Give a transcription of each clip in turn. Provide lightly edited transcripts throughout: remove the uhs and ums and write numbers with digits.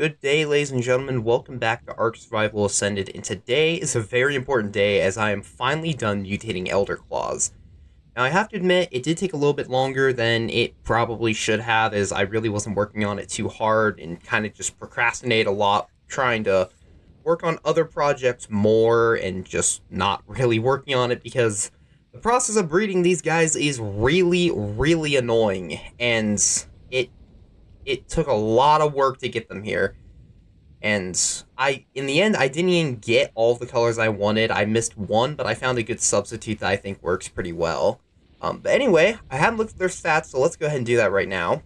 Good day, ladies and gentlemen. Welcome back to Ark Survival Ascended, and today is a very important day as I am finally done mutating Elderclaws. Now, I have to admit, it did take a little bit longer than it probably should have, as I really wasn't working on it too hard and kind of just procrastinate a lot, trying to work on other projects more and just not really working on it because the process of breeding these guys is really, really annoying, and it it took a lot of work to get them here. And in the end, I didn't even get all of the colors I wanted. I missed one, but I found a good substitute that I think works pretty well. But anyway, I haven't looked at their stats, so let's go ahead and do that right now.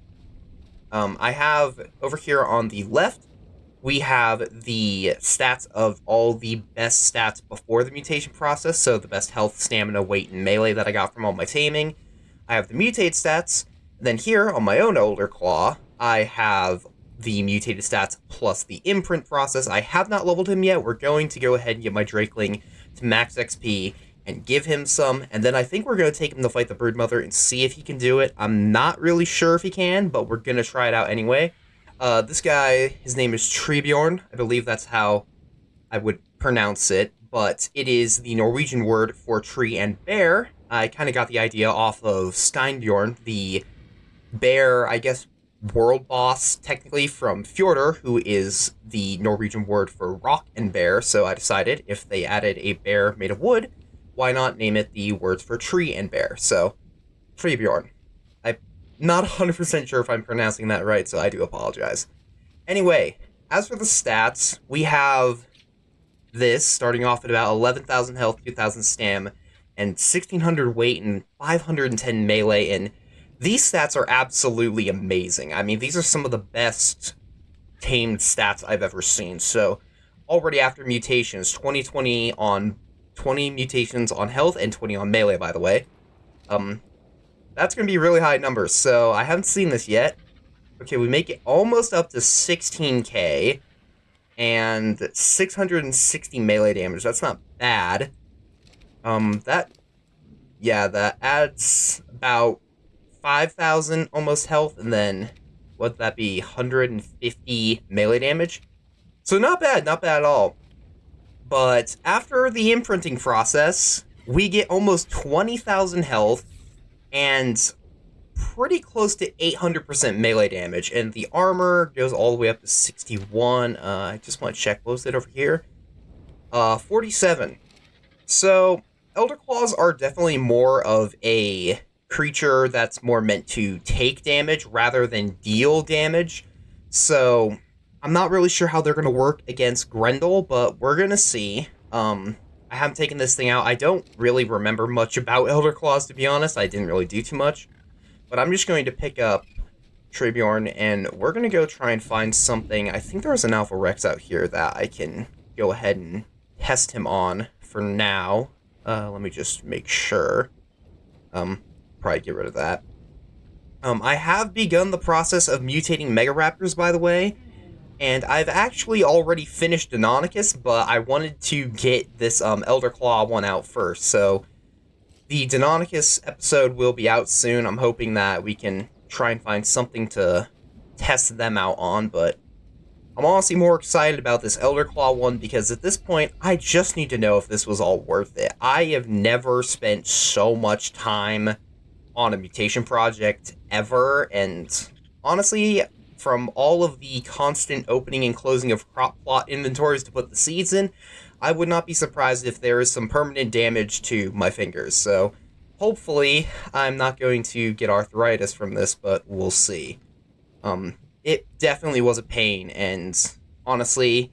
I have over here on the left, we have the stats of all the best stats before the mutation process. So the best health, stamina, weight, and melee that I got from all my taming. I have the mutate stats. Then here on my own Elderclaw, I have the mutated stats plus the imprint process. I have not leveled him yet. We're going to go ahead and get my Drakeling to max XP and give him some, and then I think we're going to take him to fight the Broodmother and see if he can do it. I'm not really sure if he can, but we're going to try it out anyway. This guy, his name is Trebjorn. I believe that's how I would pronounce it, but it is the Norwegian word for tree and bear. I kind of got the idea off of Steinbjorn, the bear, I guess, world boss, technically, from Fjordur, who is the Norwegian word for rock and bear, so I decided if they added a bear made of wood, why not name it the words for tree and bear? So, Trebjorn. I'm not 100% sure if I'm pronouncing that right, so I do apologize. Anyway, as for the stats, we have this, starting off at about 11,000 health, 2,000 stam, and 1,600 weight and 510 melee, and these stats are absolutely amazing. I mean, these are some of the best tamed stats I've ever seen. So, already after mutations, 20 mutations on health and 20 on melee, by the way. That's going to be really high numbers, so I haven't seen this yet. Okay, we make it almost up to 16k, and 660 melee damage. That's not bad. That adds about 5,000 almost health, and then what'd that be? 150 melee damage. So not bad at all. But after the imprinting process, we get almost 20,000 health and pretty close to 800% melee damage, and the armor goes all the way up to 61. I just want to check, what was it over here? 47. So Elderclaws are definitely more of a creature that's more meant to take damage rather than deal damage. So I'm not really sure how they're going to work against Grendel, but we're going to see. I haven't taken this thing out. I don't really remember much about Elderclaws, to be honest. I didn't really do too much. But I'm just going to pick up Trebjorn, and we're going to go try and find something. I think there's an Alpha Rex out here that I can go ahead and test him on for now. Let me just make sure. Probably get rid of that. I have begun the process of mutating Mega Raptors, by the way, and I've actually already finished Deinonychus, but I wanted to get this Elderclaw one out first, so the Deinonychus episode will be out soon. I'm hoping that we can try and find something to test them out on, but I'm honestly more excited about this Elderclaw one because at this point, I just need to know if this was all worth it. I have never spent so much time on a mutation project ever, and honestly, from all of the constant opening and closing of crop plot inventories to put the seeds in, I would not be surprised if there is some permanent damage to my fingers. So hopefully I'm not going to get arthritis from this, but we'll see. It definitely was a pain, and honestly,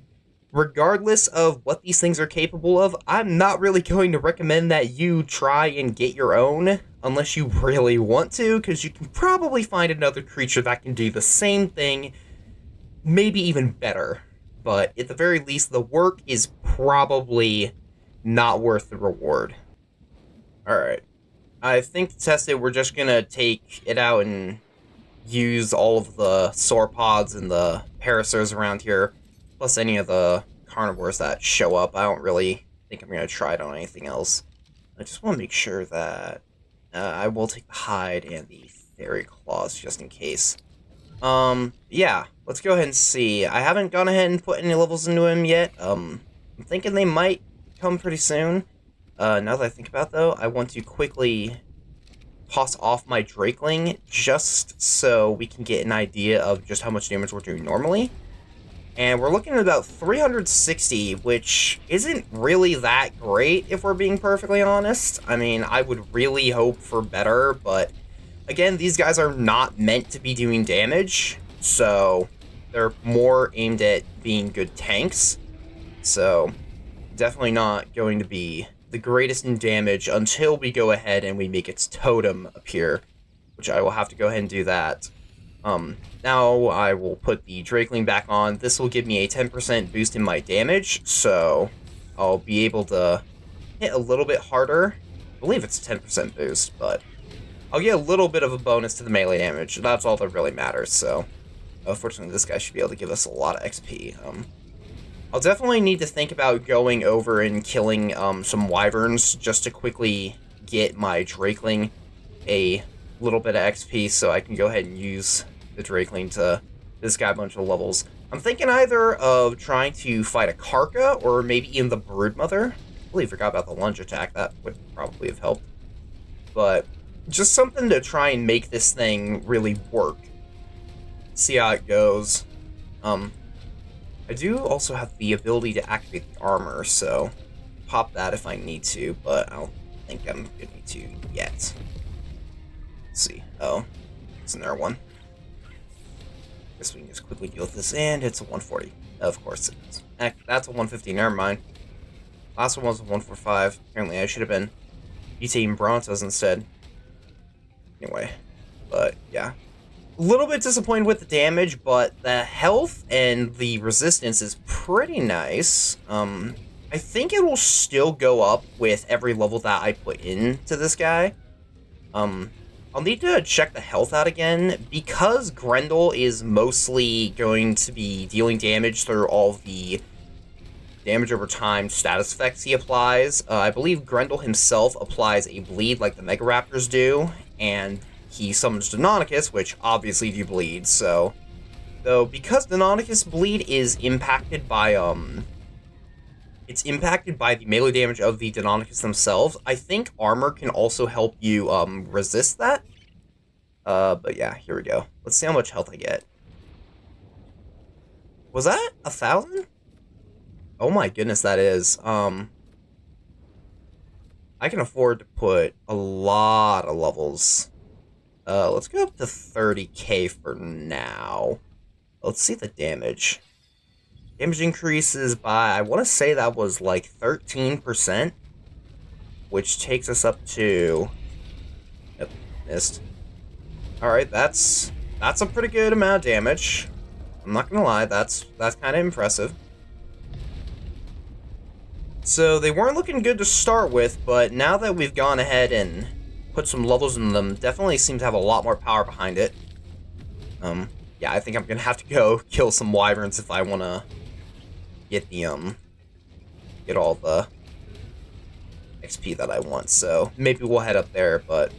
regardless of what these things are capable of, I'm not really going to recommend that you try and get your own unless you really want to, because you can probably find another creature that can do the same thing, maybe even better. But at the very least, the work is probably not worth the reward. Alright. I think to test it, we're just gonna take it out and use all of the sauropods and the parasaurs around here, plus any of the carnivores that show up. I don't really think I'm gonna try it on anything else. I just want to make sure that I will take the hide and the fairy claws just in case. Yeah, let's go ahead and see. I haven't gone ahead and put any levels into him yet. I'm thinking they might come pretty soon. Now that I think about it, though, I want to quickly toss off my Drakeling just so we can get an idea of just how much damage we're doing normally. And we're looking at about 360, which isn't really that great, if we're being perfectly honest. I mean, I would really hope for better, but again, these guys are not meant to be doing damage, so they're more aimed at being good tanks. So, definitely not going to be the greatest in damage until we go ahead and we make its totem appear, which I will have to go ahead and do that. Now I will put the Drakeling back on. This will give me a 10% boost in my damage, so I'll be able to hit a little bit harder. I believe it's a 10% boost, but I'll get a little bit of a bonus to the melee damage. That's all that really matters, so unfortunately this guy should be able to give us a lot of XP. I'll definitely need to think about going over and killing some wyverns just to quickly get my Drakeling a little bit of XP so I can go ahead and use the Drakeling to this guy a bunch of levels. I'm thinking either of trying to fight a Karka or maybe even the Broodmother. I really forgot about the lunge attack. That would probably have helped. But just something to try and make this thing really work. See how it goes. I do also have the ability to activate the armor, so pop that if I need to, but I don't think I'm going to need to yet. Let's see. Oh, it's another one. Guess we can just quickly deal with this, and it's a 140. Of course it is. That's a 150, never mind. Last one was a 145. Apparently I should have been mutating Brontos instead. Anyway, but yeah. A little bit disappointed with the damage, but the health and the resistance is pretty nice. I think it will still go up with every level that I put into this guy. I'll need to check the health out again, because Grendel is mostly going to be dealing damage through all the damage over time status effects he applies. I believe Grendel himself applies a bleed like the Mega Raptors do, and he summons Deinonychus, which obviously do bleed, so... Though, because Deinonychus bleed is impacted by, it's impacted by the melee damage of the Deinonychus themselves, I think armor can also help you, resist that. But yeah, here we go. Let's see how much health I get. Was that 1,000? Oh my goodness, that is. I can afford to put a lot of levels. Let's go up to 30k for now. Let's see the damage. Damage increases by, I want to say that was like 13%, which takes us up to... Yep, missed. Alright, that's a pretty good amount of damage. I'm not gonna lie, that's kind of impressive. So they weren't looking good to start with, but now that we've gone ahead and put some levels in them, definitely seem to have a lot more power behind it. Yeah, I think I'm gonna have to go kill some wyverns if I wanna get the, get all the XP that I want, so maybe we'll head up there, but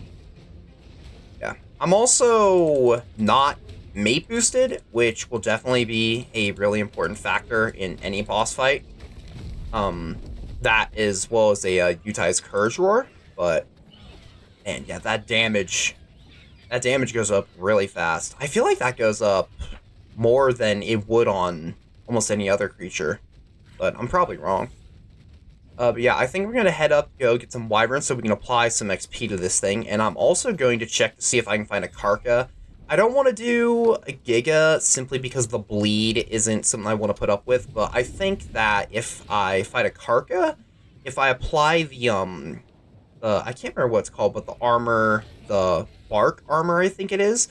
yeah. I'm also not mate boosted, which will definitely be a really important factor in any boss fight. That as well as a Utai's Courage Roar, but man, yeah, that damage goes up really fast. I feel like that goes up more than it would on almost any other creature, but I'm probably wrong. But yeah, I think we're going to head up, go get some wyverns so we can apply some XP to this thing, and I'm also going to check to see if I can find a Karka. I don't want to do a Giga simply because the bleed isn't something I want to put up with, but I think that if I fight a Karka, if I apply the, I can't remember what it's called, but the armor, the bark armor, I think it is,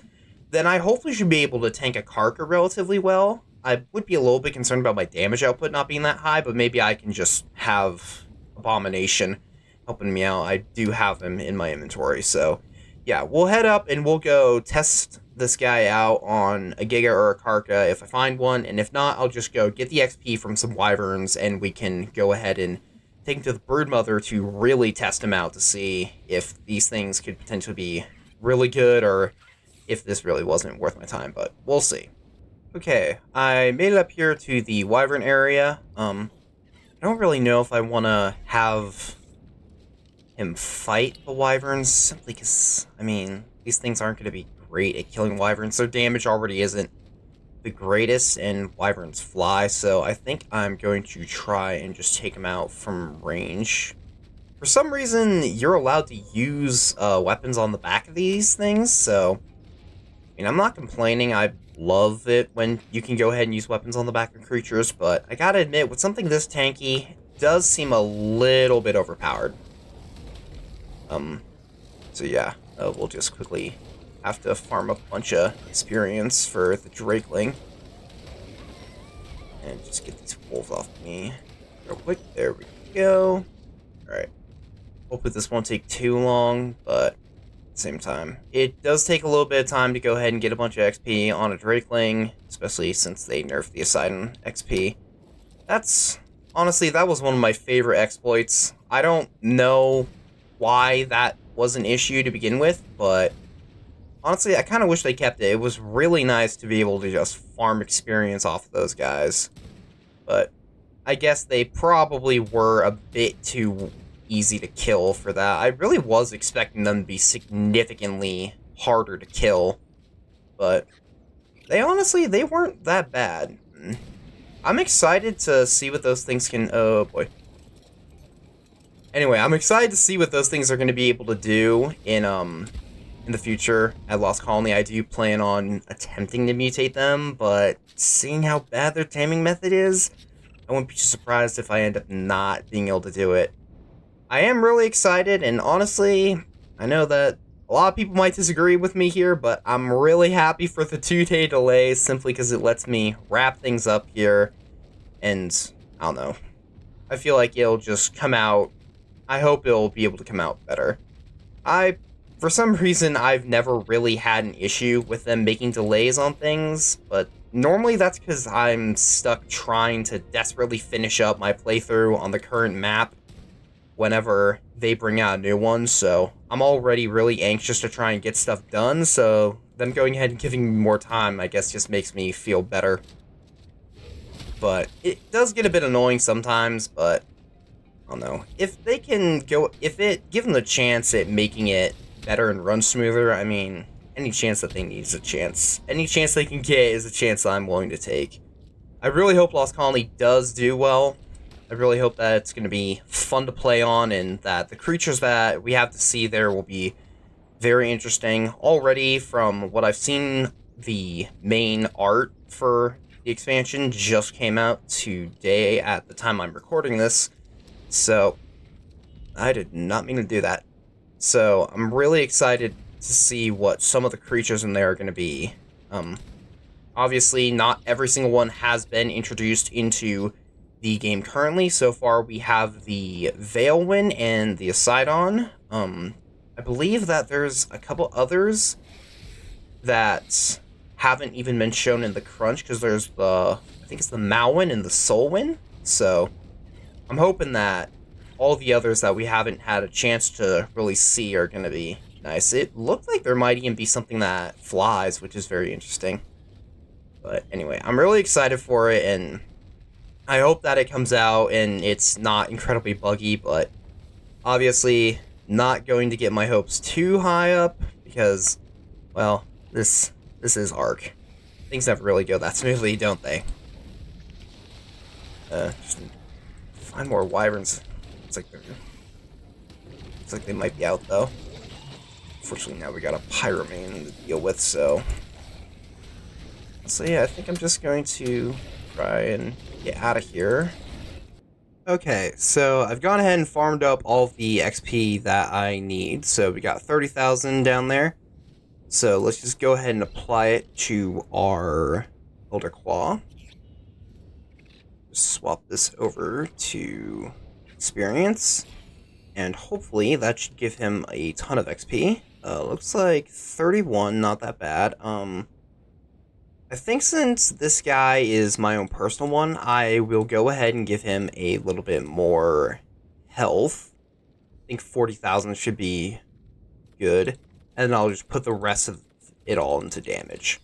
then I hopefully should be able to tank a Karka relatively well. I would be a little bit concerned about my damage output not being that high, but maybe I can just have Abomination helping me out. I do have him in my inventory, so yeah, we'll head up and we'll go test this guy out on a Giga or a Karka if I find one, and if not, I'll just go get the XP from some wyverns, and we can go ahead and take him to the Broodmother to really test him out to see if these things could potentially be really good, or if this really wasn't worth my time, but we'll see. Okay, I made it up here to the wyvern area. I don't really know if I want to have him fight the wyverns, simply because, I mean, these things aren't going to be great at killing wyverns. Their damage already isn't the greatest, and wyverns fly, so I think I'm going to try and just take them out from range. For some reason, you're allowed to use weapons on the back of these things, so, I mean, I'm not complaining. I love it when you can go ahead and use weapons on the back of creatures, but I gotta admit, with something this tanky, it does seem a little bit overpowered. So yeah, we'll just quickly have to farm a bunch of experience for the Drakeling. And just get these wolves off me real quick. There we go. Alright. Hopefully this won't take too long, but at the same time, it does take a little bit of time to go ahead and get a bunch of XP on a Drakeling, especially since they nerfed the Poseidon XP. Honestly, that was one of my favorite exploits. I don't know why that was an issue to begin with, but honestly, I kind of wish they kept it. It was really nice to be able to just farm experience off of those guys. But I guess they probably were a bit too easy to kill for that. I really was expecting them to be significantly harder to kill, but they weren't that bad. I'm excited to see what those things can... Oh, boy. Anyway, I'm excited to see what those things are going to be able to do in the future at Lost Colony. I do plan on attempting to mutate them, but seeing how bad their taming method is, I wouldn't be surprised if I end up not being able to do it. I am really excited, and honestly, I know that a lot of people might disagree with me here, but I'm really happy for the 2-day delay simply because it lets me wrap things up here, and I don't know. I feel like it'll just come out. I hope it'll be able to come out better. For some reason, I've never really had an issue with them making delays on things, but normally that's because I'm stuck trying to desperately finish up my playthrough on the current map whenever they bring out a new one, so I'm already really anxious to try and get stuff done, so them going ahead and giving me more time, I guess, just makes me feel better. But it does get a bit annoying sometimes, but I don't know. If they can give them the chance at making it better and run smoother, I mean, any chance that they need is a chance. Any chance they can get is a chance I'm willing to take. I really hope Lost Colony does do well. I really hope that it's going to be fun to play on, and that the creatures that we have to see there will be very interesting. Already, from what I've seen, the main art for the expansion just came out today at the time I'm recording this, so I did not mean to do that. So I'm really excited to see what some of the creatures in there are going to be. Obviously, not every single one has been introduced into the game currently. So far, we have the Valguero and the Poseidon. I believe that there's a couple others that haven't even been shown in the crunch, because there's I think it's the Malwyn and the Solwyn. So I'm hoping that all the others that we haven't had a chance to really see are going to be nice. It looked like there might even be something that flies, which is very interesting. But anyway, I'm really excited for it, and I hope that it comes out and it's not incredibly buggy, but obviously not going to get my hopes too high up because, well, this is Ark. Things never really go that smoothly, don't they? Just find more wyverns. Looks like they might be out, though. Unfortunately, now we got a pyromane to deal with, so yeah, I think I'm just going to try and get out of here. Okay, so I've gone ahead and farmed up all of the XP that I need. So we got 30,000 down there. So let's just go ahead and apply it to our Elderclaw. Just swap this over to experience, and hopefully that should give him a ton of XP. Looks like 31, not that bad. I think since this guy is my own personal one, I will go ahead and give him a little bit more health. I think 40,000 should be good. And then I'll just put the rest of it all into damage.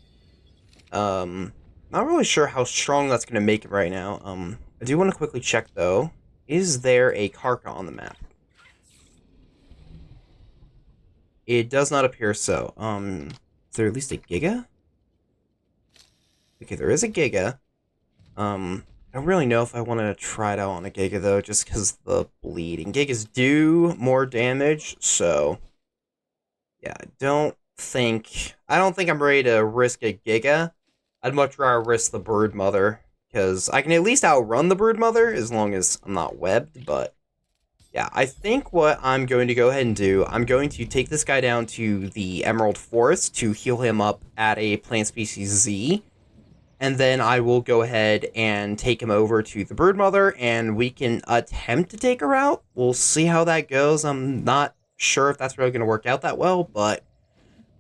Not really sure how strong that's going to make it right now. I do want to quickly check, though. Is there a Karka on the map? It does not appear so. Is there at least a Giga? Okay, there is a Giga. I don't really know if I want to try it out on a Giga, though, just because the bleed. And Gigas do more damage, so... yeah, I don't think I'm ready to risk a Giga. I'd much rather risk the Brood Mother, because I can at least outrun the Brood Mother, as long as I'm not webbed, but... yeah, I think what I'm going to go ahead and do, I'm going to take this guy down to the Emerald Forest to heal him up at a plant species Z, and then I will go ahead and take him over to the Broodmother, and we can attempt to take her out. We'll see how that goes. I'm not sure if that's really going to work out that well, but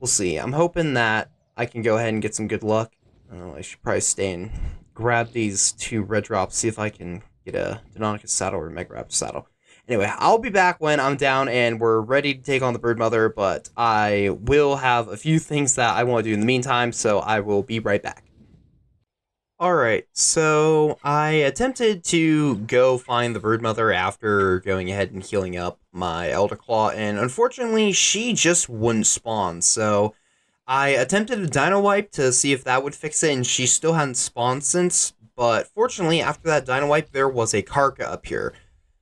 we'll see. I'm hoping that I can go ahead and get some good luck. I should probably stay and grab these 2 red drops, see if I can get a Deinonychus saddle or a Mega Raptor saddle. Anyway, I'll be back when I'm down and we're ready to take on the Broodmother, but I will have a few things that I want to do in the meantime, so I will be right back. Alright, so I attempted to go find the Broodmother after going ahead and healing up my Elderclaw, and unfortunately, she just wouldn't spawn, so I attempted a Dino Wipe to see if that would fix it, and she still hadn't spawned since, but fortunately, after that Dino Wipe, there was a Karka up here.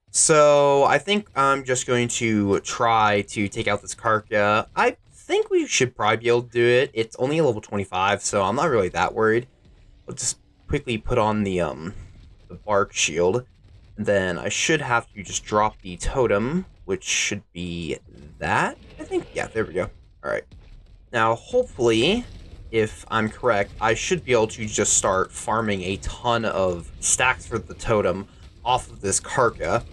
So I think I'm just going to try to take out this Karka. I think we should probably be able to do it. It's only a level 25, so I'm not really that worried. I'll just quickly put on the bark shield. Then I should have to just drop the totem, which should be that, I think. Yeah, there we go. Alright. Now, hopefully, if I'm correct, I should be able to just start farming a ton of stacks for the totem off of this Karka.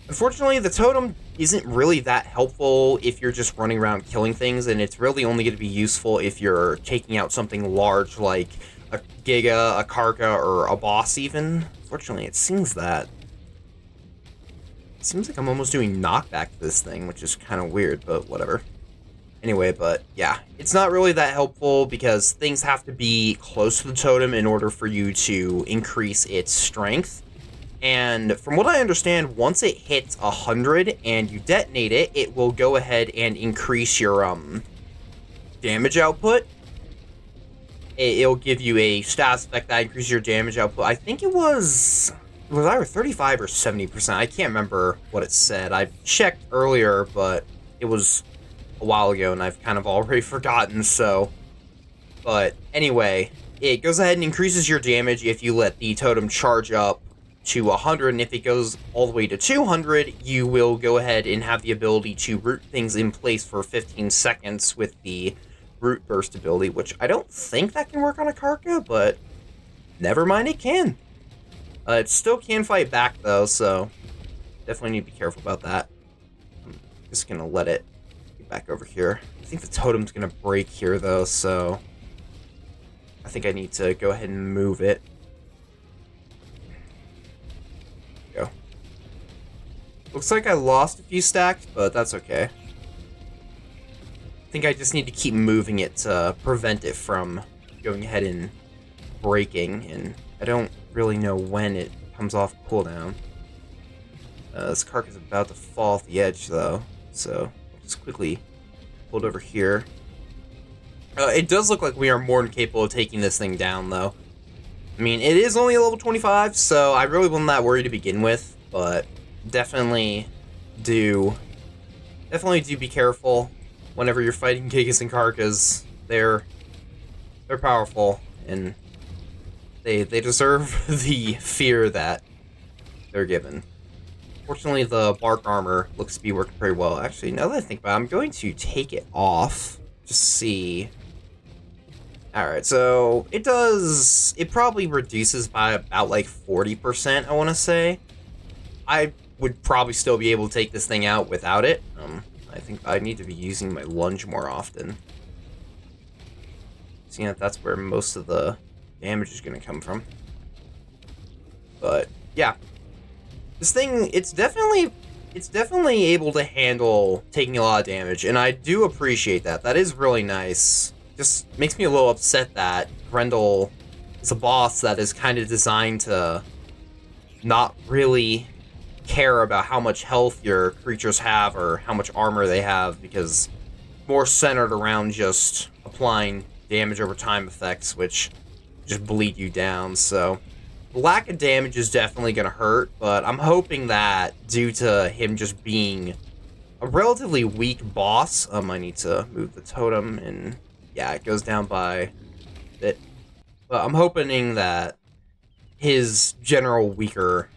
Unfortunately, the totem isn't really that helpful if you're just running around killing things, and it's really only going to be useful if you're taking out something large like a Giga, a Karka, or a boss even. Unfortunately, it seems like I'm almost doing knockback to this thing, which is kind of weird, but whatever. Anyway, but yeah, it's not really that helpful because things have to be close to the totem in order for you to increase its strength. And from what I understand, once it hits 100 and you detonate it, it will go ahead and increase your damage output. It'll give you a status effect that increases your damage output. I think it was either 35 or 70%. I can't remember what it said. I checked earlier, but it was a while ago and I've kind of already forgotten, so. But anyway, it goes ahead and increases your damage if you let the totem charge up to 100, and if it goes all the way to 200, you will go ahead and have the ability to root things in place for 15 seconds with the root burst ability, which I don't think that can work on a Karka, but never mind, it can. It still can fight back, though, so definitely need to be careful about that. I'm just going to let it get back over here. I think the totem's going to break here, though, so I think I need to go ahead and move it. Go. Looks like I lost a few stacks, but that's okay. I think I just need to keep moving it to prevent it from going ahead and breaking, and I don't really know when it comes off cooldown. This Kark is about to fall off the edge, though, so I'll just quickly pull it over here. It does look like we are more than capable of taking this thing down, though. I mean, it is only a level 25, so I really wasn't that worried to begin with, but definitely do be careful whenever you're fighting Gigas and Karkas. They're powerful, and they deserve the fear that they're given. Fortunately, the bark armor looks to be working pretty well. Actually, now that I think about it, I'm going to take it off, just see. Alright, so it probably reduces by about like 40%, I want to say. I would probably still be able to take this thing out without it. I think I need to be using my lunge more often. Seeing that that's where most of the damage is going to come from. But, yeah. This thing, it's definitely able to handle taking a lot of damage, and I do appreciate that. That is really nice. just makes me a little upset that Grendel is a boss that is kind of designed to not really care about how much health your creatures have or how much armor they have, because more centered around just applying damage over time effects, which just bleed you down. So the lack of damage is definitely going to hurt, but I'm hoping that due to him just being a relatively weak boss, I need to move the totem, and yeah, it goes down by it. But I'm hoping that his general weaker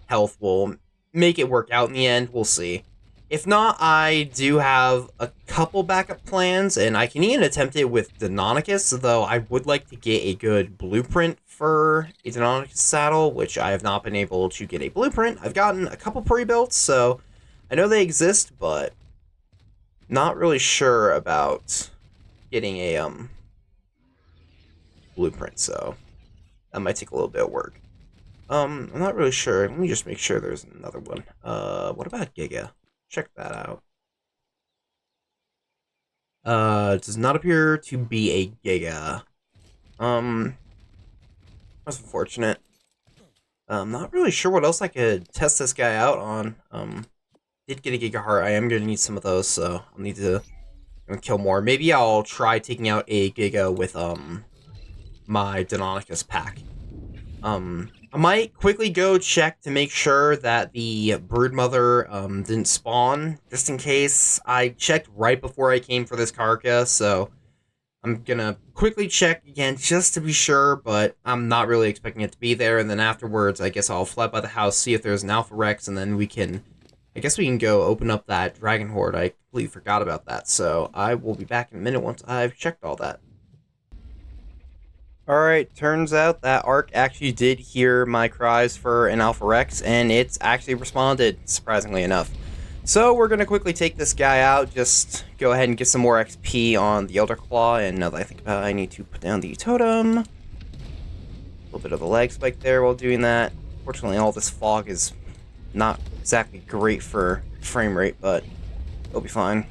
health will make it work out in the end. We'll see. If not, I do have a couple backup plans, and I can even attempt it with Deinonychus, though I would like to get a good blueprint for a Deinonychus saddle, which I have not been able to get a blueprint. I've gotten a couple pre-built, so I know they exist, but not really sure about getting a blueprint, so that might take a little bit of work. I'm not really sure. Let me just make sure there's another one. What about Giga? Check that out. It does not appear to be a Giga. That's unfortunate. I'm not really sure what else I could test this guy out on. Did get a Giga Heart. I am gonna need some of those, so I'll need to kill more. Maybe I'll try taking out a Giga with, my Deinonychus pack. I might quickly go check to make sure that the broodmother didn't spawn, just in case. I checked right before I came for this carcass, so I'm gonna quickly check again just to be sure, but I'm not really expecting it to be there, and then afterwards I guess I'll fly by the house, see if there's an Alpha Rex, and then we can go open up that Dragon Horde. I completely forgot about that, so I will be back in a minute once I've checked all that. Alright, turns out that Ark actually did hear my cries for an Alpha Rex, and it's actually responded, surprisingly enough. So we're going to quickly take this guy out, just go ahead and get some more XP on the Elderclaw, and now that I think about it, I need to put down the totem. A little bit of a lag spike there while doing that. Fortunately, all this fog is not exactly great for frame rate, but it'll be fine.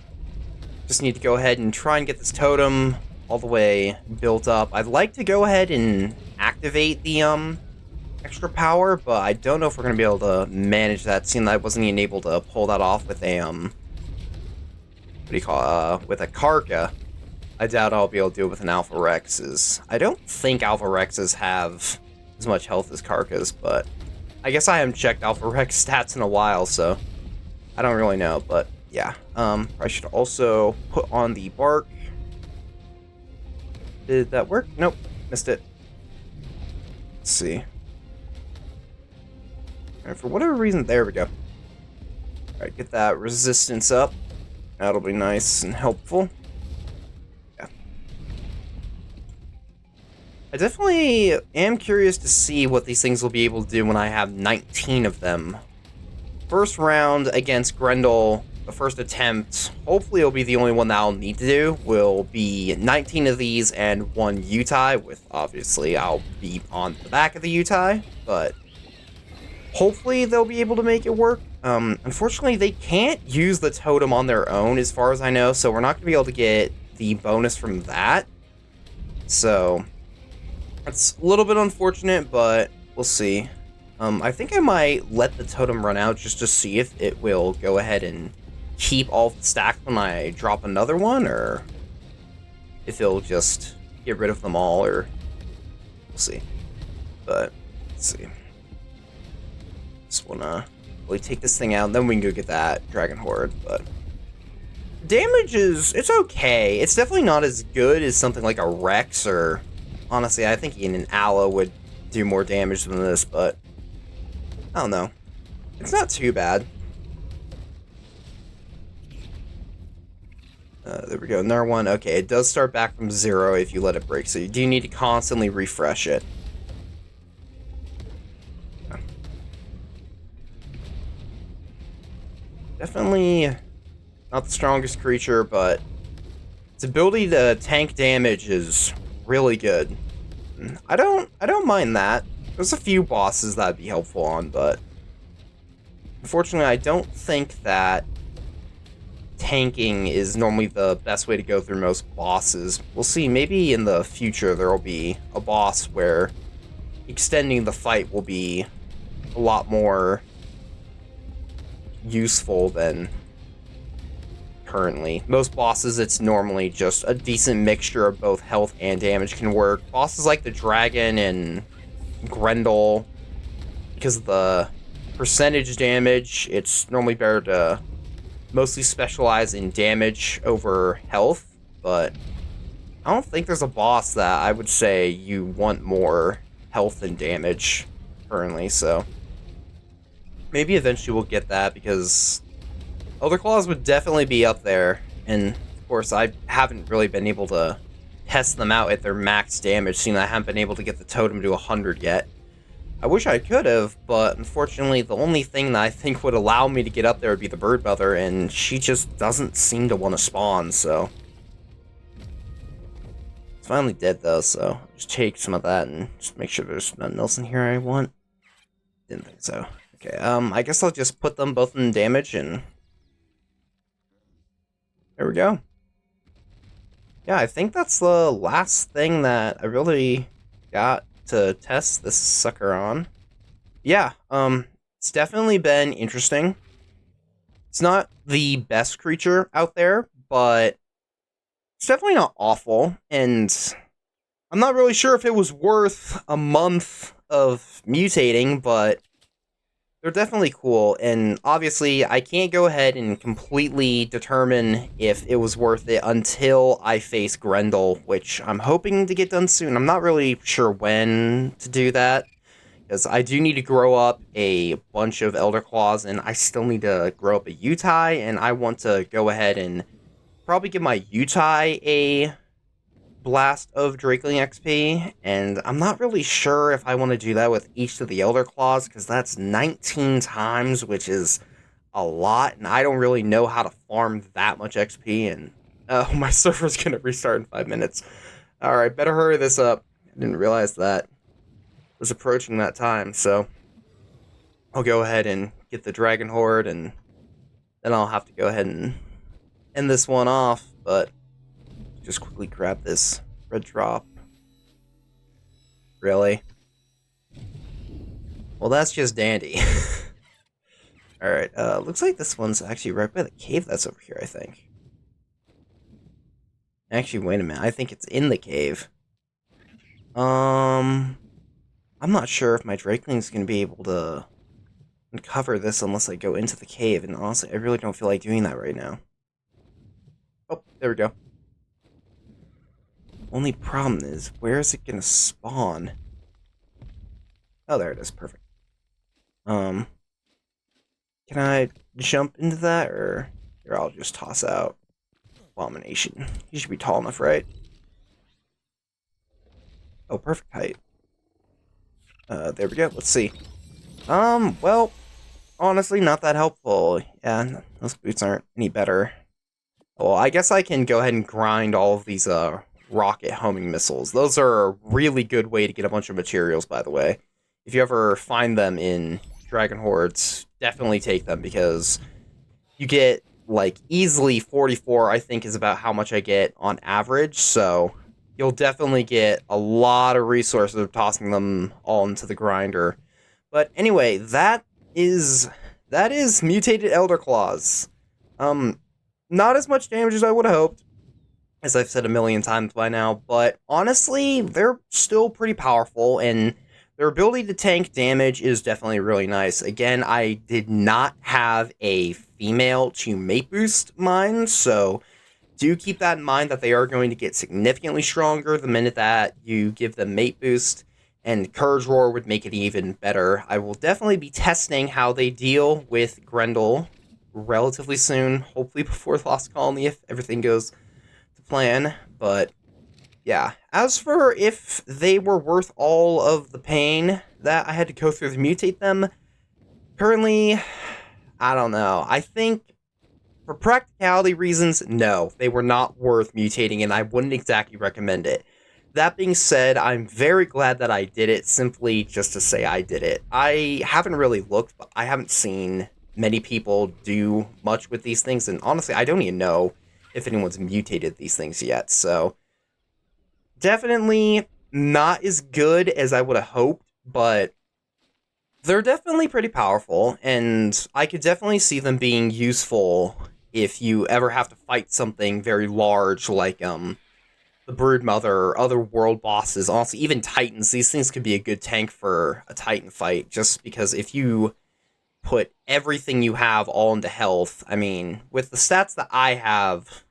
Just need to go ahead and try and get this totem all the way built up. I'd like to go ahead and activate the extra power, but I don't know if we're going to be able to manage that, seeing that I wasn't even able to pull that off with a with a Karka. I doubt I'll be able to do it with an Alpha Rex. I don't think Alpha Rexes have as much health as Karkas, but I guess I haven't checked Alpha Rex stats in a while, so I don't really know, but yeah. I should also put on the bark. Did that work? Nope. Missed it. Let's see. Alright, for whatever reason, there we go. Alright, get that resistance up. That'll be nice and helpful. Yeah. I definitely am curious to see what these things will be able to do when I have 19 of them. First round against Grendel, the first attempt, hopefully it'll be the only one that I'll need to do, will be 19 of these and one Utai, with obviously I'll be on the back of the Utai, but hopefully they'll be able to make it work. Unfortunately, they can't use the totem on their own as far as I know, so we're not going to be able to get the bonus from that. So it's a little bit unfortunate, but we'll see. I think I might let the totem run out just to see if it will go ahead and keep all the stacks when I drop another one, or if it'll just get rid of them all, or we'll see. But let's see. Just wanna really take this thing out, and then we can go get that Dragon Horde. But damage it's okay. It's definitely not as good as something like a Rex, or honestly, I think even an Aloe would do more damage than this, but I don't know. It's not too bad. There we go, another one. Okay, it does start back from 0 if you let it break, so you do need to constantly refresh it. Definitely not the strongest creature, but its ability to tank damage is really good. I don't mind that. There's a few bosses that'd be helpful on, but unfortunately I don't think that tanking is normally the best way to go through most bosses. We'll see, maybe in the future there will be a boss where extending the fight will be a lot more useful than currently. Most bosses, it's normally just a decent mixture of both health and damage can work. Bosses like the dragon and Grendel, because of the percentage damage, it's normally better to mostly specialize in damage over health, but I don't think there's a boss that I would say you want more health and damage currently, so maybe eventually we'll get that, because Elderclaws would definitely be up there, and of course I haven't really been able to test them out at their max damage, seeing I haven't been able to get the totem to 100 yet. I wish I could have, but unfortunately the only thing that I think would allow me to get up there would be the bird mother, and she just doesn't seem to want to spawn, so. It's finally dead though, so just take some of that and just make sure there's nothing else in here I want. Didn't think so. Okay, I guess I'll just put them both in damage, and there we go. Yeah, I think that's the last thing that I really got to test this sucker on. Yeah, it's definitely been interesting. It's not the best creature out there, but it's definitely not awful, and I'm not really sure if it was worth a month of mutating, but they're definitely cool, and obviously I can't go ahead and completely determine if it was worth it until I face Grendel, which I'm hoping to get done soon. I'm not really sure when to do that, because I do need to grow up a bunch of Elderclaws, and I still need to grow up a Utai, and I want to go ahead and probably give my Utai a blast of Drakeling XP, and I'm not really sure if I want to do that with each of the Elderclaws, because that's 19 times, which is a lot, and I don't really know how to farm that much XP, and my server's gonna restart in 5 minutes. Alright, better hurry this up. I didn't realize that was approaching that time, so I'll go ahead and get the Dragon Horde, and then I'll have to go ahead and end this one off, but just quickly grab this red drop. Really? Well, that's just dandy. Alright, looks like this one's actually right by the cave that's over here, I think. Actually, wait a minute, I think it's in the cave. I'm not sure if my Drakeling's gonna be able to uncover this unless I go into the cave, and honestly, I really don't feel like doing that right now. Oh, there we go. Only problem is, where is it gonna spawn? Oh, there it is. Perfect. Can I jump into that, or here, I'll just toss out Abomination. He should be tall enough, right? Oh, perfect height. There we go. Let's see. Well, honestly, not that helpful. Yeah, those boots aren't any better. Well, I guess I can go ahead and grind all of these, rocket homing missiles. Those are a really good way to get a bunch of materials, by the way. If you ever find them in Dragon Hordes, definitely take them, because you get, like, easily 44, I think, is about how much I get on average, so you'll definitely get a lot of resources of tossing them all into the grinder. But anyway, that is mutated Elderclaws. Not as much damage as I would have hoped, as I've said a million times by now, but honestly, they're still pretty powerful, and their ability to tank damage is definitely really nice. Again, I did not have a female to mate boost mine, so do keep that in mind, that they are going to get significantly stronger the minute that you give them mate boost, and Courage Roar would make it even better. I will definitely be testing how they deal with Grendel relatively soon, hopefully before the Lost Colony, if everything goes to plan, but yeah. As for if they were worth all of the pain that I had to go through to mutate them, currently, I don't know. I think, for practicality reasons, no, they were not worth mutating, and I wouldn't exactly recommend it. That being said, I'm very glad that I did it, simply just to say I did it. I haven't really looked, but I haven't seen many people do much with these things, and honestly, I don't even know if anyone's mutated these things yet, so definitely not as good as I would have hoped, but they're definitely pretty powerful, and I could definitely see them being useful if you ever have to fight something very large like the Broodmother or other world bosses. Also, even Titans. These things could be a good tank for a Titan fight, just because if you put everything you have all into health, I mean, with the stats that I have,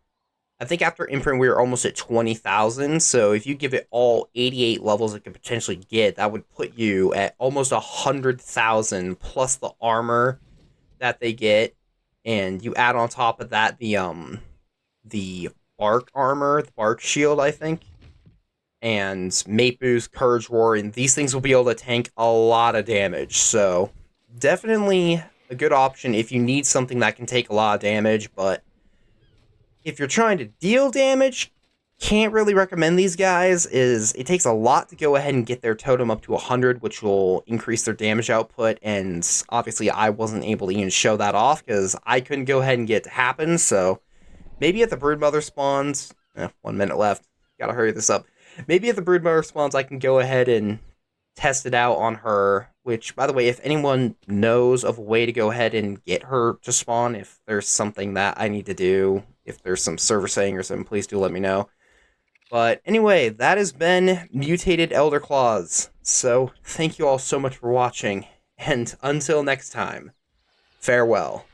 I think after Imprint we were almost at 20,000, so if you give it all 88 levels it could potentially get, that would put you at almost 100,000 plus the armor that they get, and you add on top of that the bark armor, the bark shield, I think, and mate boost, courage roar, and these things will be able to tank a lot of damage, so definitely a good option if you need something that can take a lot of damage, but if you're trying to deal damage, can't really recommend these guys. Is it takes a lot to go ahead and get their totem up to 100, which will increase their damage output, and obviously I wasn't able to even show that off because I couldn't go ahead and get it to happen, so maybe at the Broodmother spawns, 1 minute left, gotta hurry this up, maybe at the Broodmother spawns I can go ahead and test it out on her, which, by the way, if anyone knows of a way to go ahead and get her to spawn, if there's something that I need to do, if there's some server saying or something, please do let me know. But anyway, that has been Mutated Elderclaws. So, thank you all so much for watching, and until next time, farewell.